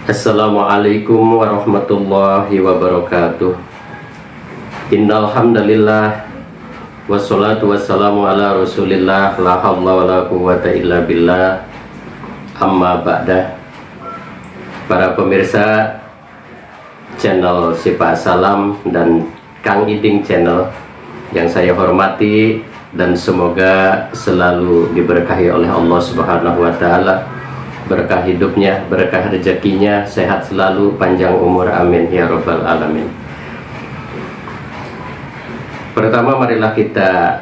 Assalamualaikum warahmatullahi wabarakatuh. Innal hamdalillah wassalatu wassalamu ala Rasulillah la haula wala quwwata illa billah. Amma ba'da. Para pemirsa channel Sipa Salam dan Kang Iding channel yang saya hormati dan semoga selalu diberkahi oleh Allah Subhanahu wa taala. Berkah hidupnya, berkah rezekinya, sehat selalu, panjang umur, amin ya rabbal alamin. Pertama, marilah kita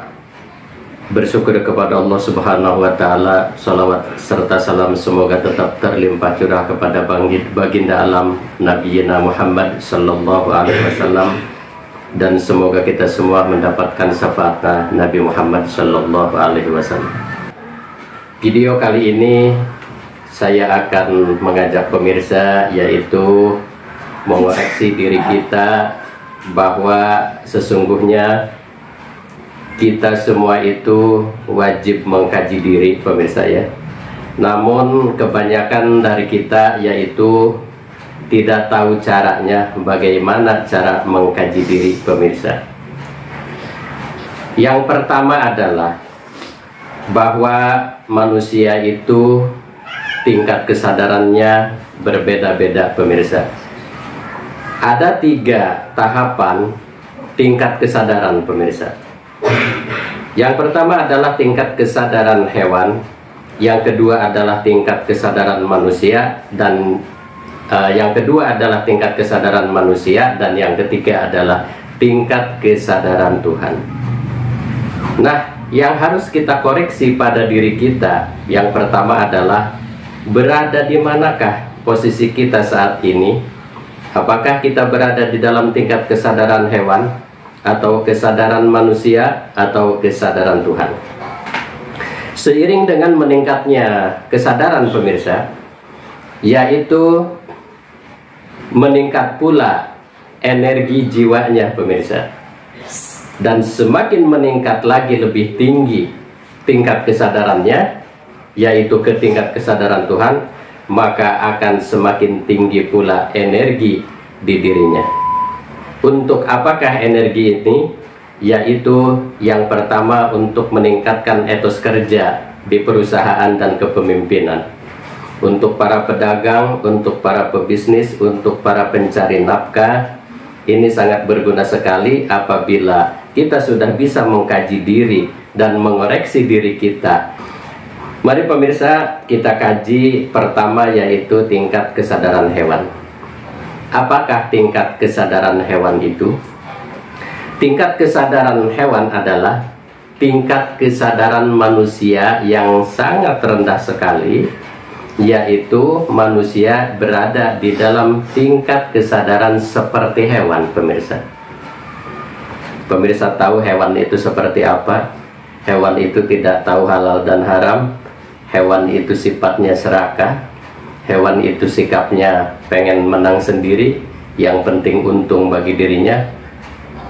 bersyukur kepada Allah Subhanahu wa taala. Salawat serta salam semoga tetap terlimpah curah kepada baginda alam Nabiyina Muhammad sallallahu alaihi wasallam, dan semoga kita semua mendapatkan syafaat Nabi Muhammad sallallahu alaihi wasallam. Video kali ini saya akan mengajak pemirsa yaitu mengoreksi diri kita bahwa sesungguhnya kita semua itu wajib mengkaji diri, pemirsa ya. Namun kebanyakan dari kita yaitu tidak tahu caranya, bagaimana cara mengkaji diri, pemirsa. Yang pertama adalah bahwa manusia itu tingkat kesadarannya berbeda-beda, pemirsa. Ada 3 tahapan tingkat kesadaran, pemirsa. Yang pertama adalah tingkat kesadaran hewan, yang kedua adalah tingkat kesadaran manusia, dan yang kedua adalah tingkat kesadaran manusia, dan yang ketiga adalah tingkat kesadaran Tuhan. Nah, yang harus kita koreksi pada diri kita, yang pertama adalah berada di manakah posisi kita saat ini? Apakah kita berada di dalam tingkat kesadaran hewan, atau kesadaran manusia, atau kesadaran Tuhan? Seiring dengan meningkatnya kesadaran, pemirsa, yaitu meningkat pula energi jiwanya, pemirsa. Dan semakin meningkat lagi, lebih tinggi tingkat kesadarannya, yaitu ke tingkat kesadaran Tuhan, maka akan semakin tinggi pula energi di dirinya. Untuk apakah energi ini? Yaitu yang pertama untuk meningkatkan etos kerja di perusahaan dan kepemimpinan. Untuk para pedagang, untuk para pebisnis, untuk para pencari nafkah, ini sangat berguna sekali apabila kita sudah bisa mengkaji diri dan mengoreksi diri kita. Mari pemirsa, kita kaji pertama yaitu tingkat kesadaran hewan. Apakah tingkat kesadaran hewan itu? Tingkat kesadaran hewan adalah tingkat kesadaran manusia yang sangat rendah sekali, yaitu manusia berada di dalam tingkat kesadaran seperti hewan, pemirsa. Pemirsa tahu hewan itu seperti apa? Hewan itu tidak tahu halal dan haram. Hewan itu sifatnya serakah. Hewan itu sikapnya pengen menang sendiri, yang penting untung bagi dirinya,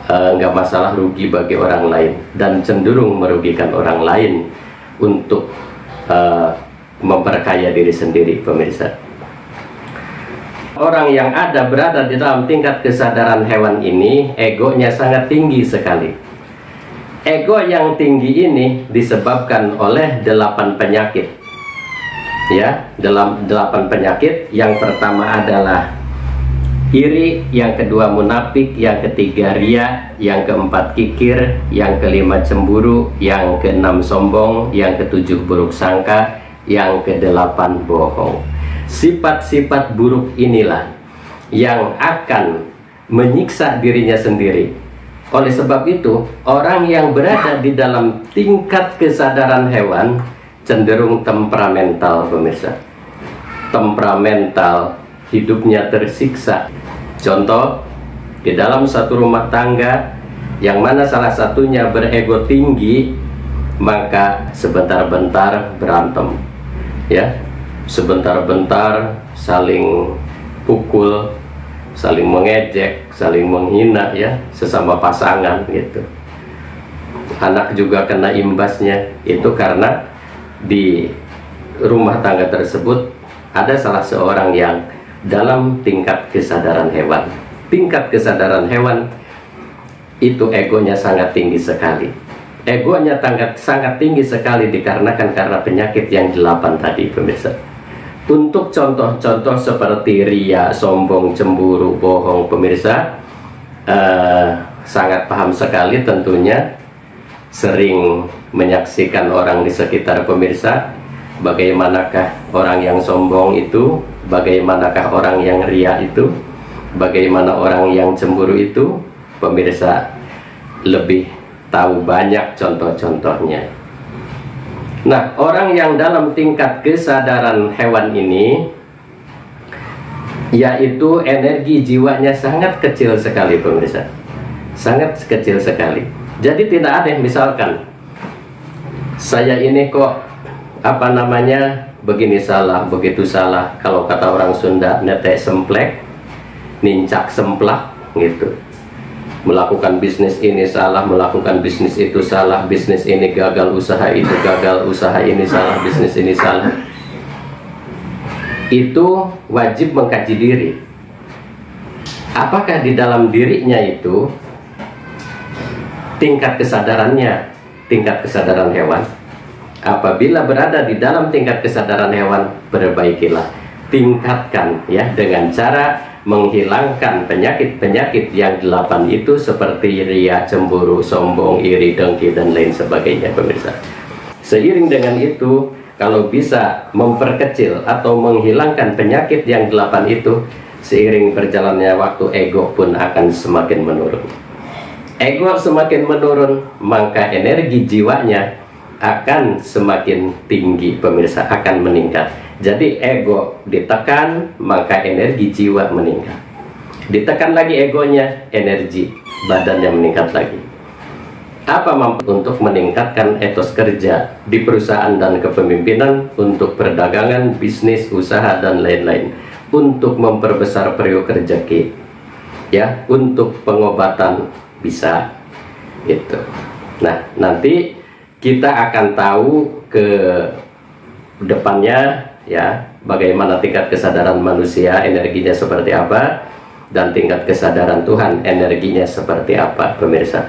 nggak masalah rugi bagi orang lain, dan cenderung merugikan orang lain untuk memperkaya diri sendiri, pemirsa. Orang yang berada di dalam tingkat kesadaran hewan ini, egonya sangat tinggi sekali. Ego yang tinggi ini disebabkan oleh 8 penyakit. Ya, dalam 8 penyakit. Yang pertama adalah iri, yang kedua munafik, yang ketiga ria, yang keempat kikir, yang kelima cemburu, yang keenam sombong, yang ketujuh buruk sangka, yang ke-8 bohong. Sifat-sifat buruk inilah yang akan menyiksa dirinya sendiri. Oleh sebab itu, orang yang berada di dalam tingkat kesadaran hewan cenderung temperamental, pemirsa. Temperamental, hidupnya tersiksa. Contoh, di dalam satu rumah tangga yang mana salah satunya berego tinggi, maka sebentar-bentar berantem, ya, sebentar-bentar saling pukul, saling mengejek, saling menghina, ya, sesama pasangan gitu. Anak juga kena imbasnya. Itu karena di rumah tangga tersebut ada salah seorang yang dalam tingkat kesadaran hewan. Tingkat kesadaran hewan itu egonya sangat tinggi sekali. Egonya sangat tinggi sekali dikarenakan karena penyakit yang 8 tadi, pemirsa. Untuk contoh-contoh seperti ria, sombong, cemburu, bohong, pemirsa sangat paham sekali tentunya, sering menyaksikan orang di sekitar pemirsa. Bagaimanakah orang yang sombong itu, bagaimanakah orang yang ria itu, bagaimana orang yang cemburu itu, pemirsa lebih tahu banyak contoh-contohnya. Nah, orang yang dalam tingkat kesadaran hewan ini, yaitu energi jiwanya sangat kecil sekali, pemirsa. Sangat kecil sekali. Jadi tidak ada yang misalkan, saya ini kok begini salah, begitu salah. Kalau kata orang Sunda, netek semplek, nincak semplak gitu. Melakukan bisnis ini salah, melakukan bisnis itu salah, bisnis ini gagal, usaha itu gagal, usaha ini salah, bisnis ini salah. Itu wajib mengkaji diri. Apakah di dalam dirinya itu tingkat kesadarannya, tingkat kesadaran hewan? Apabila berada di dalam tingkat kesadaran hewan, perbaikilah, tingkatkan ya, dengan cara menghilangkan penyakit-penyakit yang 8 itu, seperti ria, cemburu, sombong, iri, dengki, dan lain sebagainya, pemirsa. Seiring dengan itu, kalau bisa memperkecil atau menghilangkan penyakit yang 8 itu, seiring berjalannya waktu, ego pun akan semakin menurun. Ego semakin menurun, maka energi jiwanya akan semakin tinggi, pemirsa, akan meningkat. Jadi ego ditekan, maka energi jiwa meningkat. Ditekan lagi egonya, energi badannya meningkat lagi. Apa mampu untuk meningkatkan etos kerja di perusahaan dan kepemimpinan, untuk perdagangan, bisnis, usaha, dan lain-lain, untuk memperbesar periuk rezeki, ya, untuk pengobatan bisa itu. Nah, nanti kita akan tahu ke depannya ya, bagaimana tingkat kesadaran manusia energinya seperti apa, dan tingkat kesadaran Tuhan energinya seperti apa, pemirsa.